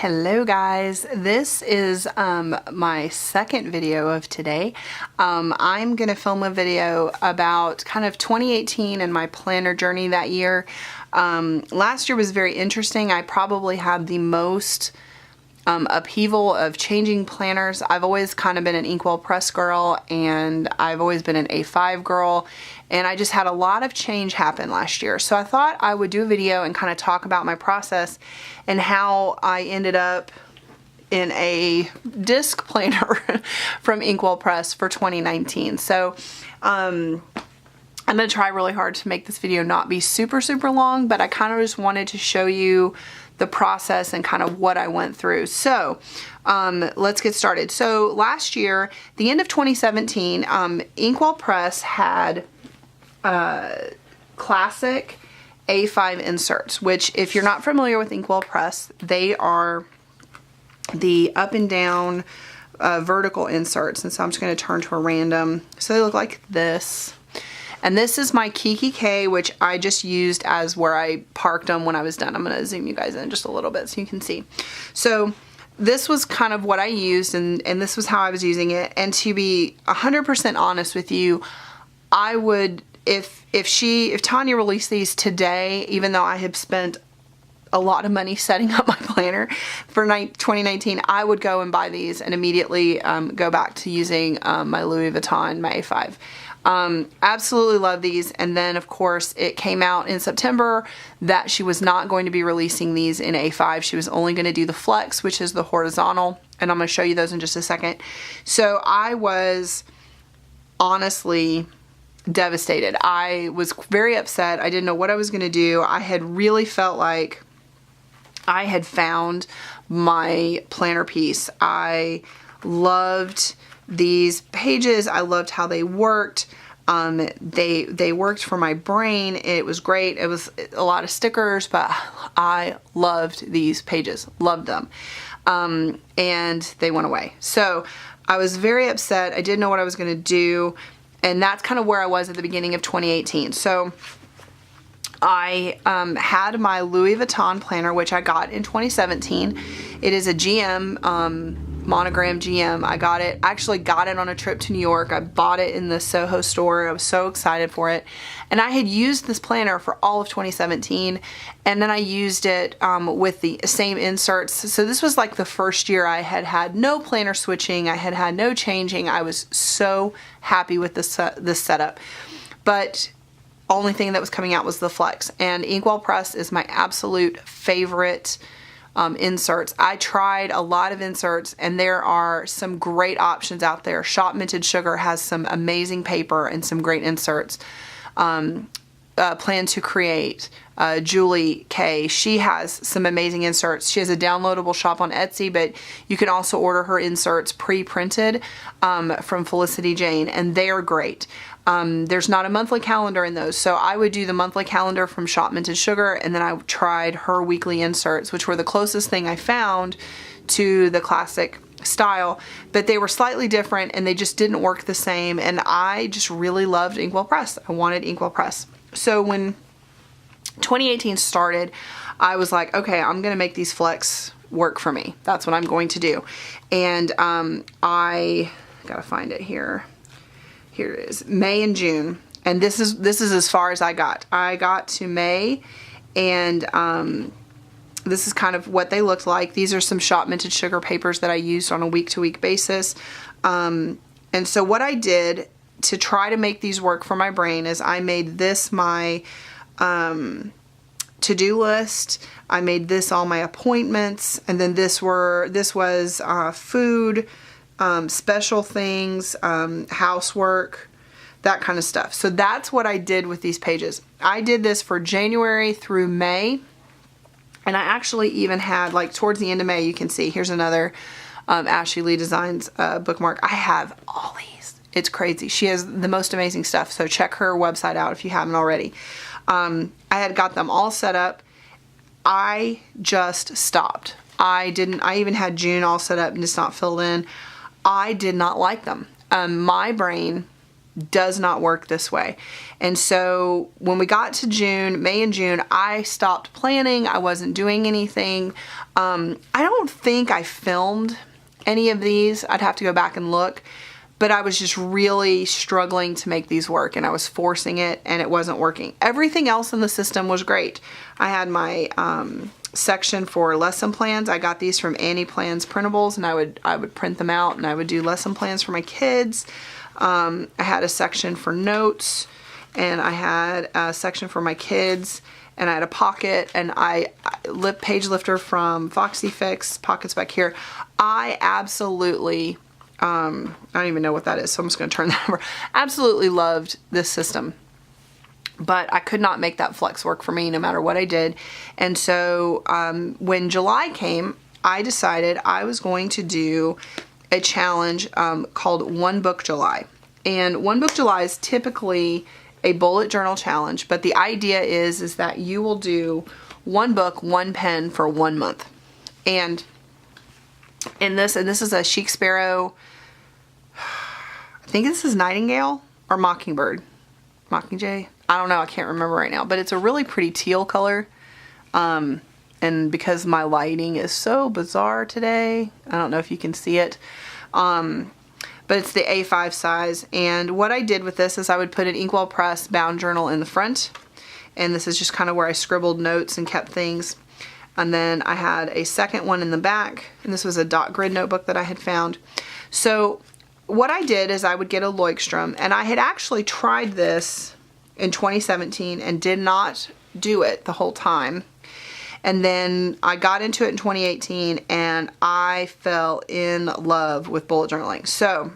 Hello guys, this is my second video of today. I'm gonna film a video about kind of 2018 and my planner journey that year. Last year was very interesting. I probably had the most upheaval of changing planners. I've always kind of been an Inkwell Press girl, and I've always been an A5 girl, and I just had a lot of change happen last year. So I thought I would do a video and kind of talk about my process and how I ended up in a disc planner from Inkwell Press for 2019. So I'm going to try really hard to make this video not be super long, but I kind of just wanted to show you the process and kind of what I went through. So let's get started. So last year, the end of 2017, Inkwell Press had classic A5 inserts, which if you're not familiar with Inkwell Press, they are the up and down vertical inserts. And so I'm just going to turn to a random. So they look like this. And this is my Kiki K, which I just used as where I parked them when I was done. I'm going to zoom you guys in just a little bit so you can see. So this was kind of what I used, and this was how I was using it. And to be 100% honest with you, I would, if Tanya released these today, even though I had spent a lot of money setting up my planner for 2019, I would go and buy these and immediately go back to using my Louis Vuitton, my A5. Absolutely love these. And then of course it came out in September that she was not going to be releasing these in A5. She was only going to do the Flex, which is the horizontal, and I'm going to show you those in just a second. So I was honestly devastated. I was very upset. I didn't know what I was going to do. I had really felt like I had found my planner piece. I loved these pages. I loved how they worked. They worked for my brain. It was great. It was a lot of stickers, but I loved these pages. Loved them. And they went away. So I was very upset. I didn't know what I was going to do. And that's kind of where I was at the beginning of 2018. So I had my Louis Vuitton planner, which I got in 2017. It is a GM, monogram GM. I actually got it on a trip to New York. I bought it in the Soho store. I was so excited for it. And I had used this planner for all of 2017. And then I used it with the same inserts. So this was like the first year I had had no planner switching. I had had no changing. I was so happy with this setup. But only thing that was coming out was the Flex. And Inkwell Press is my absolute favorite inserts. I tried a lot of inserts, and there are some great options out there. Shop Minted Sugar has some amazing paper and some great inserts. Plan to Create, Julie K, she has some amazing inserts. She has a downloadable shop on Etsy, but you can also order her inserts pre-printed from Felicity Jane, and they are great. There's not a monthly calendar in those, so I would do the monthly calendar from Shop Minted Sugar, and then I tried her weekly inserts, which were the closest thing I found to the classic style, but they were slightly different and they just didn't work the same, and I just really loved Inkwell Press. I wanted Inkwell Press. So when 2018 started, I was like, okay, I'm gonna make these Flex work for me. That's what I'm going to do. And I gotta find it here. Here it is, May and June, and this is as far as I got. I got to May, and this is kind of what they looked like. These are some Shop Minted Sugar papers that I used on a week-to-week basis. And so what I did to try to make these work for my brain is I made this my to-do list. I made this all my appointments, and then this was food, special things, housework, that kind of stuff. So that's what I did with these pages. I did this for January through May, and I actually even had, like, towards the end of May, you can see, here's another Ashley Lee Designs bookmark. I have all these. It's crazy. She has the most amazing stuff, so check her website out if you haven't already. I had got them all set up. I just stopped. I even had June all set up and just not filled in. I did not like them. My brain does not work this way. And so when we got to June, May and June, I stopped planning. I wasn't doing anything. I don't think I filmed any of these. I'd have to go back and look. But I was just really struggling to make these work, and I was forcing it and it wasn't working. Everything else in the system was great. I had my section for lesson plans. I got these from Annie Plans Printables, and I would print them out and I would do lesson plans for my kids. I had a section for notes, and I had a section for my kids, and I had a pocket, and page lifter from Foxy Fix, pockets back here. I absolutely, I don't even know what that is, so I'm just going to turn that over. Absolutely loved this system. But I could not make that flex work for me no matter what I did. And so when July came, I decided I was going to do a challenge called One Book July. And One Book July is typically a bullet journal challenge, but the idea is that you will do one book, one pen for 1 month. And this is a Chic Sparrow, I think this is Nightingale or Mockingbird. Mockingjay? I don't know, I can't remember right now, but it's a really pretty teal color. And because my lighting is so bizarre today, I don't know if you can see it, but it's the A5 size. And what I did with this is I would put an Inkwell Press bound journal in the front, and this is just kind of where I scribbled notes and kept things. And then I had a second one in the back, and this was a dot grid notebook that I had found. So what I did is I would get a Leuchtturm, and I had actually tried this in 2017 and did not do it the whole time. And then I got into it in 2018, and I fell in love with bullet journaling. So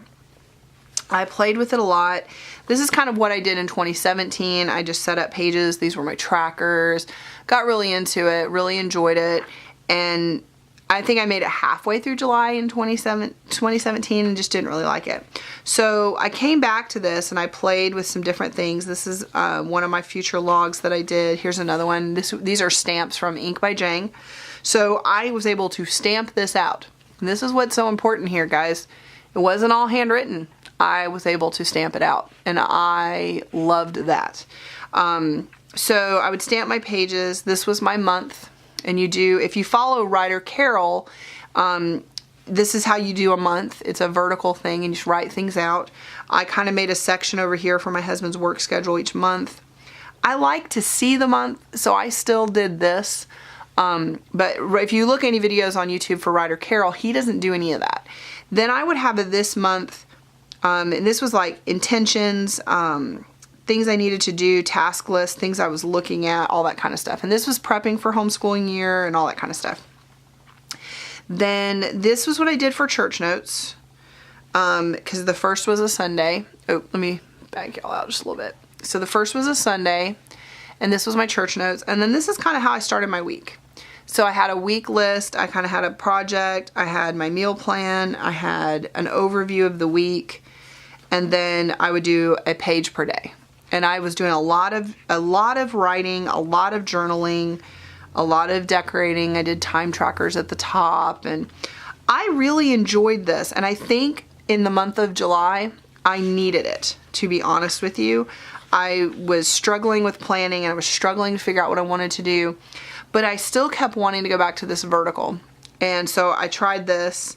I played with it a lot. This is kind of what I did in 2017. I just set up pages. These were my trackers. Got really into it, really enjoyed it. And I think I made it halfway through July in 2017 and just didn't really like it. So I came back to this and I played with some different things. This is one of my future logs that I did. Here's another one. These are stamps from Ink by Jang. So I was able to stamp this out. And this is what's so important here, guys. It wasn't all handwritten. I was able to stamp it out, and I loved that. So I would stamp my pages. This was my month. And if you follow Ryder Carroll, this is how you do a month. It's a vertical thing, and you just write things out. I kind of made a section over here for my husband's work schedule each month. I like to see the month, so I still did this. But if you look any videos on YouTube for Ryder Carroll, he doesn't do any of that. Then I would have this month, and this was like intentions, things I needed to do, task list, things I was looking at, all that kind of stuff. And this was prepping for homeschooling year and all that kind of stuff. Then this was what I did for church notes, because the first was a Sunday. Oh, let me back y'all out just a little bit. So the first was a Sunday, and this was my church notes. And then this is kind of how I started my week. So I had a week list, I kind of had a project, I had my meal plan, I had an overview of the week, and then I would do a page per day. And I was doing a lot of writing, a lot of journaling, a lot of decorating. I did time trackers at the top, and I really enjoyed this. And I think in the month of July, I needed it, to be honest with you. I was struggling with planning, and I was struggling to figure out what I wanted to do, but I still kept wanting to go back to this vertical. And so I tried this,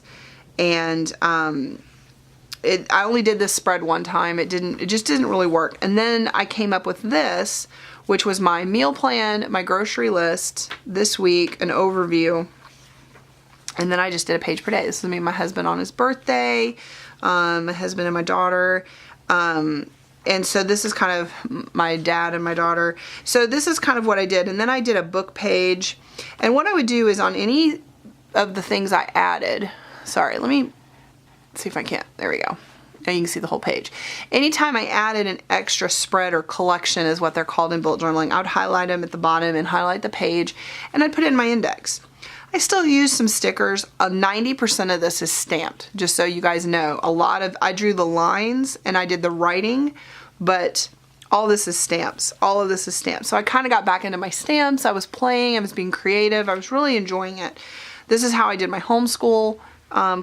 and I only did this spread one time. It just didn't really work. And then I came up with this, which was my meal plan, my grocery list this week, an overview, and then I just did a page per day. This is me and my husband on his birthday, my husband and my daughter, and so this is kind of my dad and my daughter. So this is kind of what I did. And then I did a book page, and what I would do is on any of the things I added, sorry, let me see if I can. There we go. Now you can see the whole page. Anytime I added an extra spread or collection is what they're called in bullet journaling, I would highlight them at the bottom and highlight the page, and I'd put it in my index. I still use some stickers. 90% of this is stamped, just so you guys know. I drew the lines and I did the writing, but all this is stamps. All of this is stamps. So I kind of got back into my stamps. I was playing, I was being creative. I was really enjoying it. This is how I did my homeschool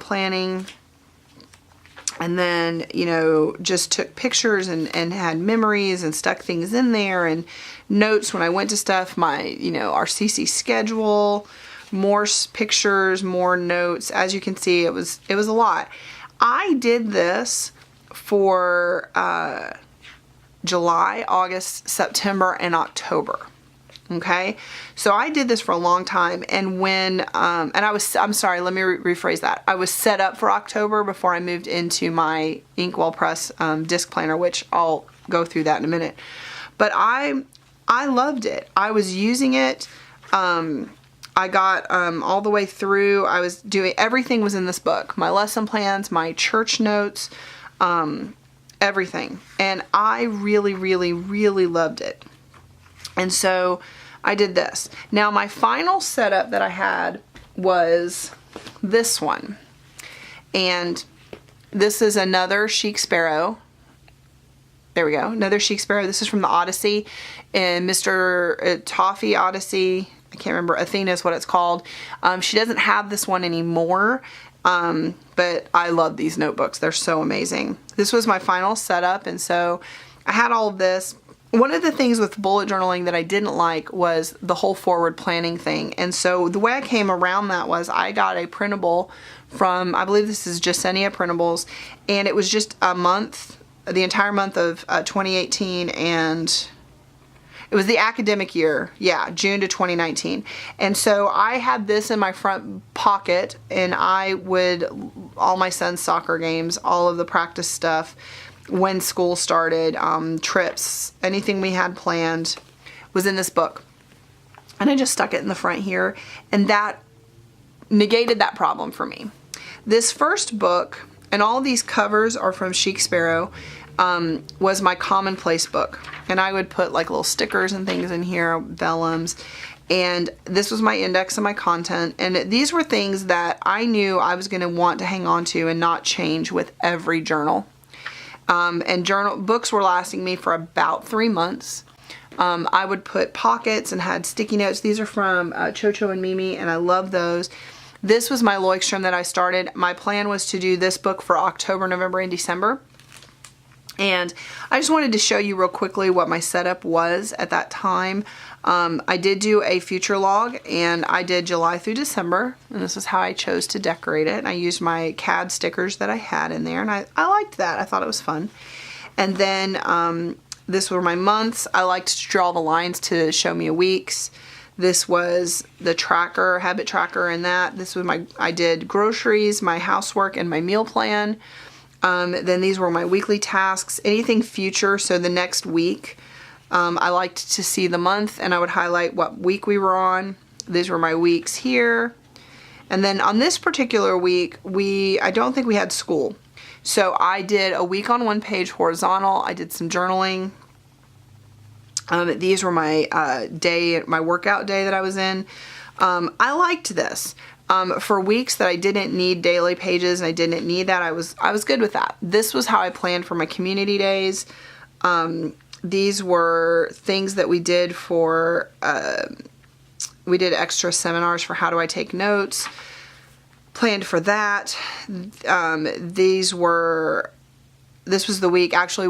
planning. And then, you know, just took pictures and had memories and stuck things in there, and notes when I went to stuff, my, you know, our CC schedule, more pictures, more notes. As you can see, it was a lot. I did this for July, August, September, and October. Okay, so I did this for a long time, and when I'm sorry, let me rephrase that. I was set up for October before I moved into my Inkwell Press disc planner, which I'll go through that in a minute. But I loved it. I was using it. I got all the way through. I was doing, everything was in this book. My lesson plans, my church notes, everything. And I really, really, really loved it. And so I did this. Now my final setup that I had was this one. And this is another Chic Sparrow. There we go. Another Chic Sparrow. This is from the Odyssey. And Mr. Toffee Odyssey. I can't remember. Athena is what it's called. She doesn't have this one anymore. But I love these notebooks. They're so amazing. This was my final setup. And so I had all of this. One of the things with bullet journaling that I didn't like was the whole forward planning thing. And so the way I came around that was I got a printable from, I believe this is Jasenia Printables, and it was just a month, the entire month of 2018, and it was the academic year, yeah, June to 2019. And so I had this in my front pocket, and I would, all my son's soccer games, all of the practice stuff, when school started, trips, anything we had planned was in this book. And I just stuck it in the front here, and that negated that problem for me. This first book, and all these covers are from Chic Sparrow, was my commonplace book. And I would put like little stickers and things in here, vellums. And this was my index and my content. And these were things that I knew I was going to want to hang on to and not change with every journal. And journal books were lasting me for about 3 months. I would put pockets and had sticky notes. These are from Chocho and Mimi, and I love those. This was my Leuchtturm that I started. My plan was to do this book for October, November, and December. And I just wanted to show you real quickly what my setup was at that time. I did do a future log, and I did July through December, and this is how I chose to decorate it. And I used my CAD stickers that I had in there, and I liked that. I thought it was fun. And then this were my months. I liked to draw the lines to show me a week's. This was the tracker, habit tracker, and that. This was I did groceries, my housework, and my meal plan. Then these were my weekly tasks, anything future, so the next week. I liked to see the month, and I would highlight what week we were on. These were my weeks here. And then on this particular week, I don't think we had school. So I did a week on one page horizontal. I did some journaling. These were my my workout day that I was in. I liked this. For weeks that I didn't need daily pages and I didn't need that, I was good with that. This was how I planned for my community days. These were things that we did for, we did extra seminars for how do I take notes, planned for that. This was the week, actually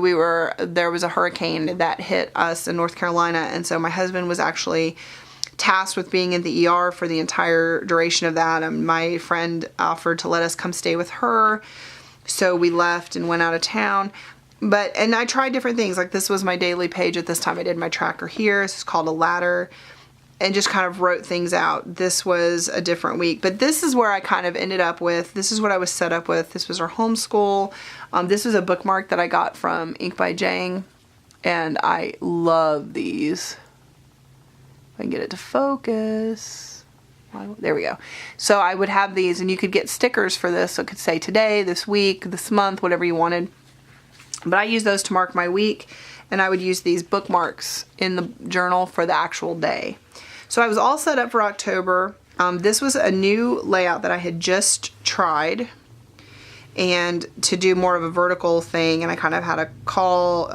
there was a hurricane that hit us in North Carolina, and so my husband was actually tasked with being in the ER for the entire duration of that. And my friend offered to let us come stay with her, so we left and went out of town. And I tried different things. Like this was my daily page at this time. I did my tracker here. This is called a ladder, and just kind of wrote things out. This was a different week, but this is where I kind of ended up with. This is what I was set up with. This was our homeschool. This was a bookmark that I got from Ink by Jang, and I love these. If I can get it to focus. There we go. So I would have these, and you could get stickers for this. So it could say today, this week, this month, whatever you wanted. But I use those to mark my week, and I would use these bookmarks in the journal for the actual day. So I was all set up for October. This was a new layout that I had just tried, and to do more of a vertical thing, and I kind of had a call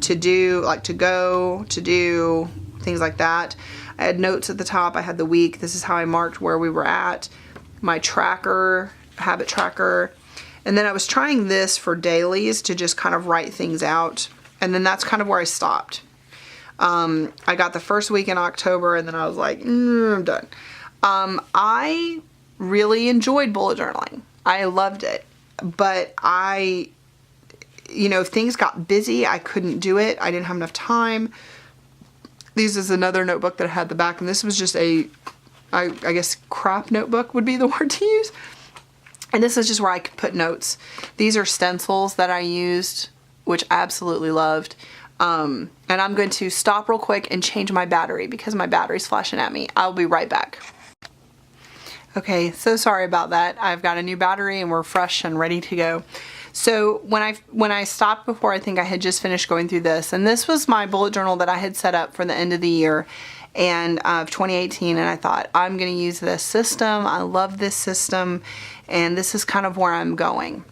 to do, like to go, to do, things like that. I had notes at the top. I had the week. This is how I marked where we were at. My tracker, habit tracker. And then I was trying this for dailies to just kind of write things out. And then that's kind of where I stopped. I got the first week in October and then I was like, I'm done. I really enjoyed bullet journaling. I loved it. But things got busy. I couldn't do it. I didn't have enough time. This is another notebook that I had the back, and this was just I guess crap notebook would be the word to use. And this is just where I could put notes. These are stencils that I used, which I absolutely loved. And I'm going to stop real quick and change my battery because my battery's flashing at me. I'll be right back. Okay, so sorry about that. I've got a new battery and we're fresh and ready to go. So when I stopped before, I think I had just finished going through this, and this was my bullet journal that I had set up for the end of the year and of 2018, and I thought, I'm going to use this system. I love this system, and this is kind of where I'm going.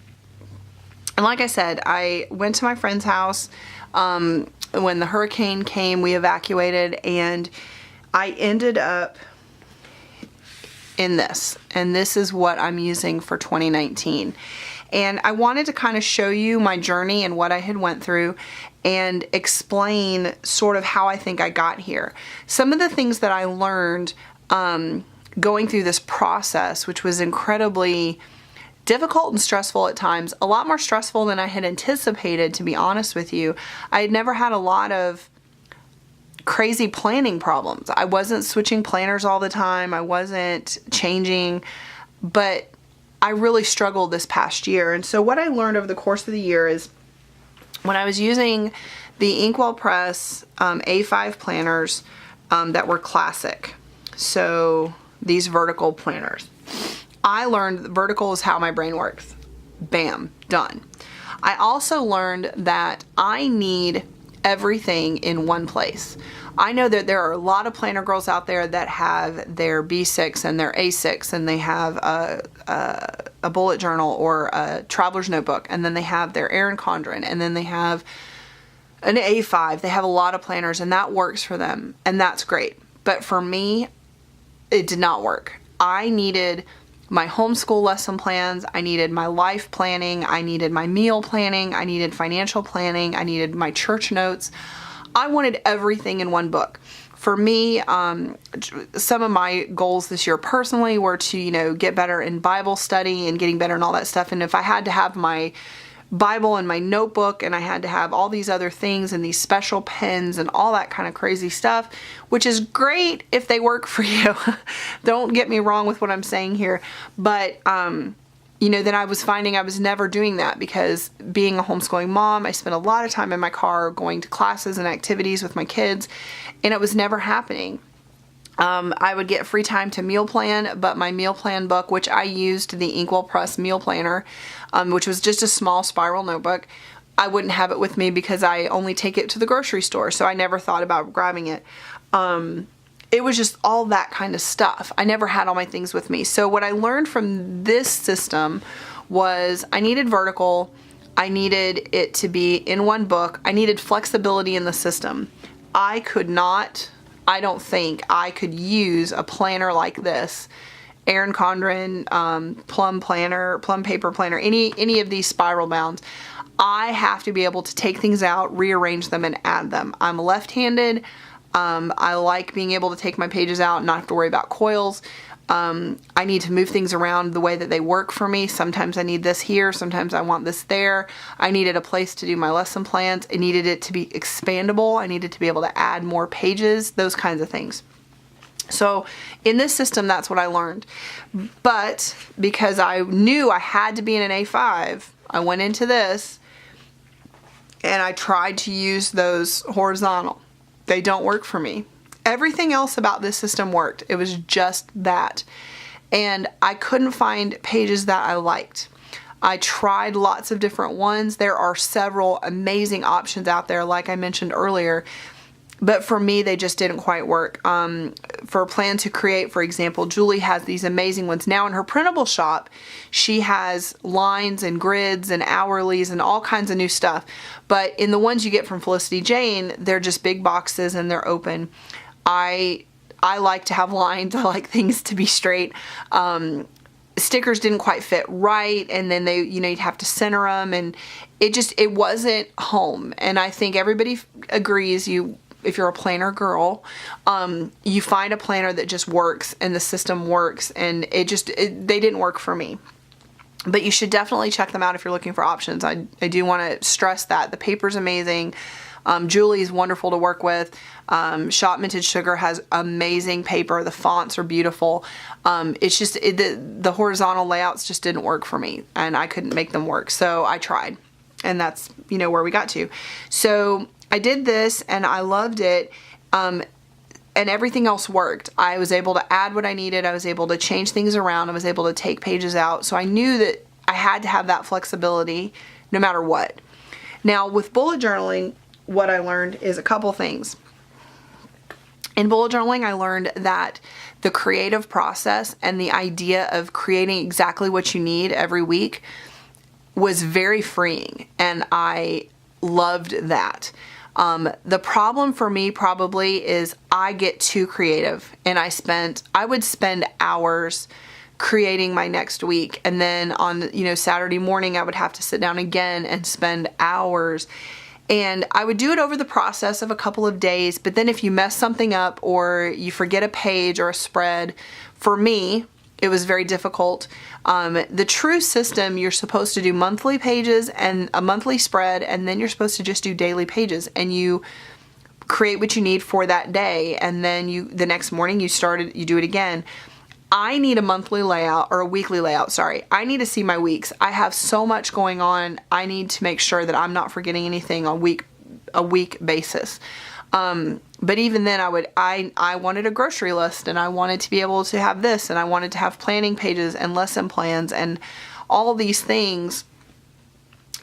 And like I said, I went to my friend's house when the hurricane came. We evacuated, and I ended up in this, and this is what I'm using for 2019. And I wanted to kind of show you my journey and what I had went through and explain sort of how I think I got here. Some of the things that I learned going through this process, which was incredibly difficult and stressful at times, a lot more stressful than I had anticipated, to be honest with you. I had never had a lot of crazy planning problems. I wasn't switching planners all the time. I wasn't changing, but I really struggled this past year. And so what I learned over the course of the year is when I was using the Inkwell Press A5 planners that were classic, so these vertical planners, I learned vertical is how my brain works. Bam, done. I also learned that I need everything in one place. I know that there are a lot of planner girls out there that have their B6 and their A6, and they have a bullet journal or a traveler's notebook, and then they have their Erin Condren, and then they have an A5. They have a lot of planners, and that works for them, and that's great. But for me, it did not work. I needed my homeschool lesson plans, I needed my life planning, I needed my meal planning, I needed financial planning, I needed my church notes. I wanted everything in one book. For me, some of my goals this year personally were to, get better in Bible study and getting better in all that stuff. And if I had to have my Bible and my notebook and I had to have all these other things and these special pens and all that kind of crazy stuff, which is great if they work for you. Don't get me wrong with what I'm saying here. But, then I was finding I was never doing that because being a homeschooling mom, I spent a lot of time in my car going to classes and activities with my kids, and it was never happening. I would get free time to meal plan, but my meal plan book, which I used the Inkwell Press meal planner, which was just a small spiral notebook, I wouldn't have it with me because I only take it to the grocery store, so I never thought about grabbing it. It was just all that kind of stuff. I never had all my things with me. So what I learned from this system was I needed vertical, I needed it to be in one book, I needed flexibility in the system. I don't think I could use a planner like this, Erin Condren, Plum Paper Planner, any of these spiral bounds. I have to be able to take things out, rearrange them, and add them. I'm left-handed. I like being able to take my pages out and not have to worry about coils. I need to move things around the way that they work for me. Sometimes I need this here, sometimes I want this there. I needed a place to do my lesson plans. I needed it to be expandable. I needed to be able to add more pages, those kinds of things. So in this system, that's what I learned. But because I knew I had to be in an A5, I went into this and I tried to use those horizontal. They don't work for me. Everything else about this system worked. It was just that. And I couldn't find pages that I liked. I tried lots of different ones. There are several amazing options out there, like I mentioned earlier. But for me, they just didn't quite work. For Plan to Create, for example, Julie has these amazing ones. Now in her printable shop, she has lines and grids and hourlies and all kinds of new stuff. But in the ones you get from Felicity Jane, they're just big boxes and they're open. I like to have lines. I like things to be straight. stickers didn't quite fit right, and then they, you'd have to center them, and it wasn't home. And I think everybody agrees, if you're a planner girl, you find a planner that just works and the system works, and they didn't work for me. But you should definitely check them out if you're looking for options. I do want to stress that. The paper's amazing. Julie's wonderful to work with. Shop Minted Sugar has amazing paper. The fonts are beautiful. It's just the horizontal layouts just didn't work for me, and I couldn't make them work. So I tried, and that's where we got to. So I did this, and I loved it. And everything else worked. I was able to add what I needed. I was able to change things around. I was able to take pages out. So I knew that I had to have that flexibility no matter what. Now with bullet journaling, what I learned is a couple things. In bullet journaling, I learned that the creative process and the idea of creating exactly what you need every week was very freeing, and I loved that. The problem for me probably is I get too creative, and I would spend hours creating my next week, and then on Saturday morning I would have to sit down again and spend hours, and I would do it over the process of a couple of days. But then if you mess something up or you forget a page or a spread, for me it was very difficult. The true system, you're supposed to do monthly pages and a monthly spread, and then you're supposed to just do daily pages, and you create what you need for that day, and then the next morning you do it again. I need a monthly layout, or a weekly layout, sorry. I need to see my weeks. I have so much going on. I need to make sure that I'm not forgetting anything on a week basis. But even then I wanted a grocery list, and I wanted to be able to have this, and I wanted to have planning pages and lesson plans and all these things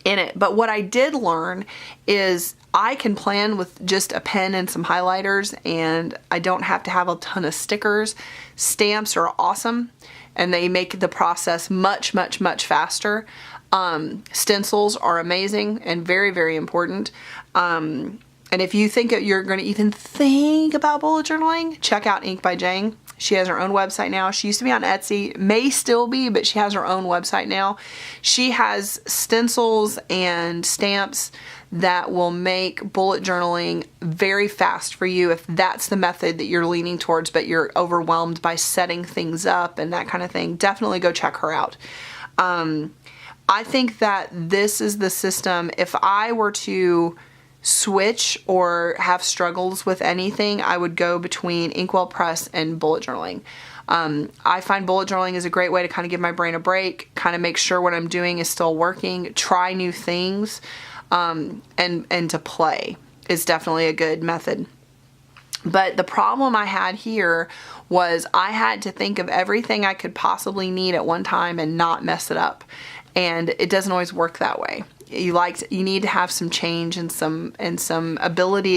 in it. But what I did learn is I can plan with just a pen and some highlighters, and I don't have to have a ton of stickers. Stamps are awesome, and they make the process much, much, much faster. Stencils are amazing and very, very important. And if you think that you're going to even think about bullet journaling, check out Ink by Jane. She has her own website now. She used to be on Etsy, may still be, but she has her own website now. She has stencils and stamps that will make bullet journaling very fast for you if that's the method that you're leaning towards, but you're overwhelmed by setting things up and that kind of thing. Definitely go check her out. I think that this is the system. If I were to switch or have struggles with anything, I would go between Inkwell Press and bullet journaling. I find bullet journaling is a great way to kind of give my brain a break, kind of make sure what I'm doing is still working, try new things, and to play is definitely a good method. But the problem I had here was I had to think of everything I could possibly need at one time and not mess it up. And it doesn't always work that way. You need to have some change and some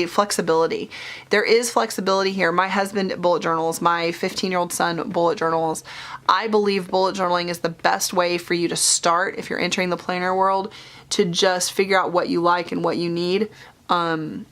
flexibility. There is flexibility here. My husband bullet journals, my 15-year-old son bullet journals. I believe bullet journaling is the best way for you to start if you're entering the planner world, to just figure out what you like and what you need. And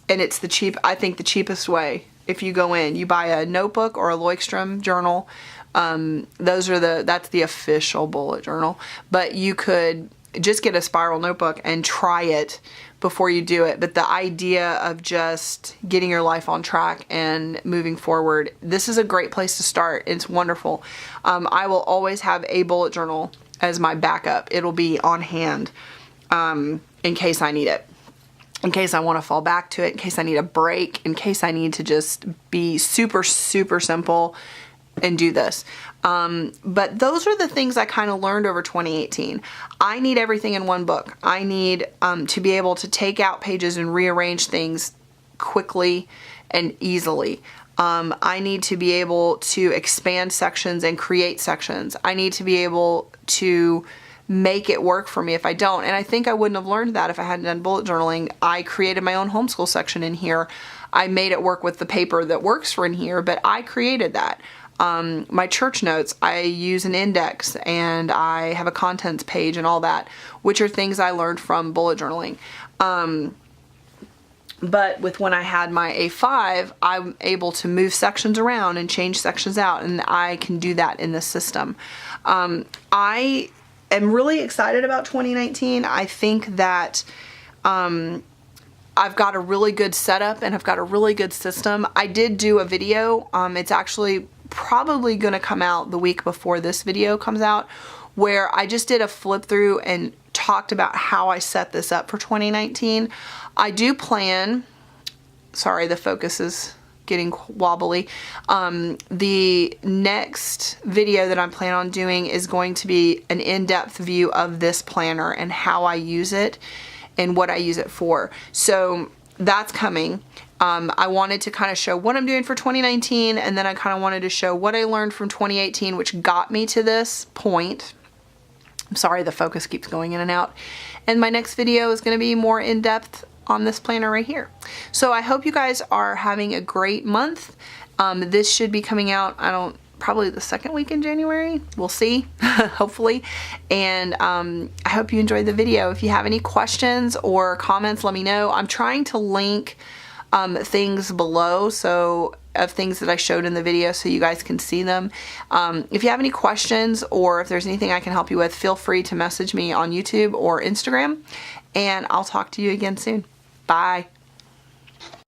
it's I think the cheapest way. If you go in, you buy a notebook or a Leuchtturm journal. That's the official bullet journal, but you could just get a spiral notebook and try it before you do it. But the idea of just getting your life on track and moving forward, this is a great place to start. It's wonderful. I will always have a bullet journal as my backup. It'll be on hand in case I need it, in case I want to fall back to it, in case I need a break, in case I need to just be super, super simple and do this. But those are the things I kind of learned over 2018. I need everything in one book. I need to be able to take out pages and rearrange things quickly and easily. I need to be able to expand sections and create sections. I need to be able to make it work for me if I don't. And I think I wouldn't have learned that if I hadn't done bullet journaling. I created my own homeschool section in here. I made it work with the paper that works for in here, but I created that. My church notes, I use an index, and I have a contents page and all that, which are things I learned from bullet journaling. But with when I had my A5, I'm able to move sections around and change sections out, and I can do that in this system. I am really excited about 2019. I think that I've got a really good setup and I've got a really good system. I did do a video. It's actually probably going to come out the week before this video comes out, where I just did a flip through and talked about how I set this up for 2019. I do plan, sorry, the focus is getting wobbly. The next video that I'm planning on doing is going to be an in-depth view of this planner and how I use it and what I use it for. So that's coming. I wanted to kind of show what I'm doing for 2019, and then I kind of wanted to show what I learned from 2018, which got me to this point. I'm sorry, the focus keeps going in and out. And my next video is going to be more in-depth on this planner right here. So I hope you guys are having a great month. This should be coming out, probably the second week in January. We'll see, hopefully. And I hope you enjoyed the video. If you have any questions or comments, let me know. I'm trying to link things below, so of things that I showed in the video, so you guys can see them. If you have any questions or if there's anything I can help you with, feel free to message me on YouTube or Instagram, and I'll talk to you again soon. Bye.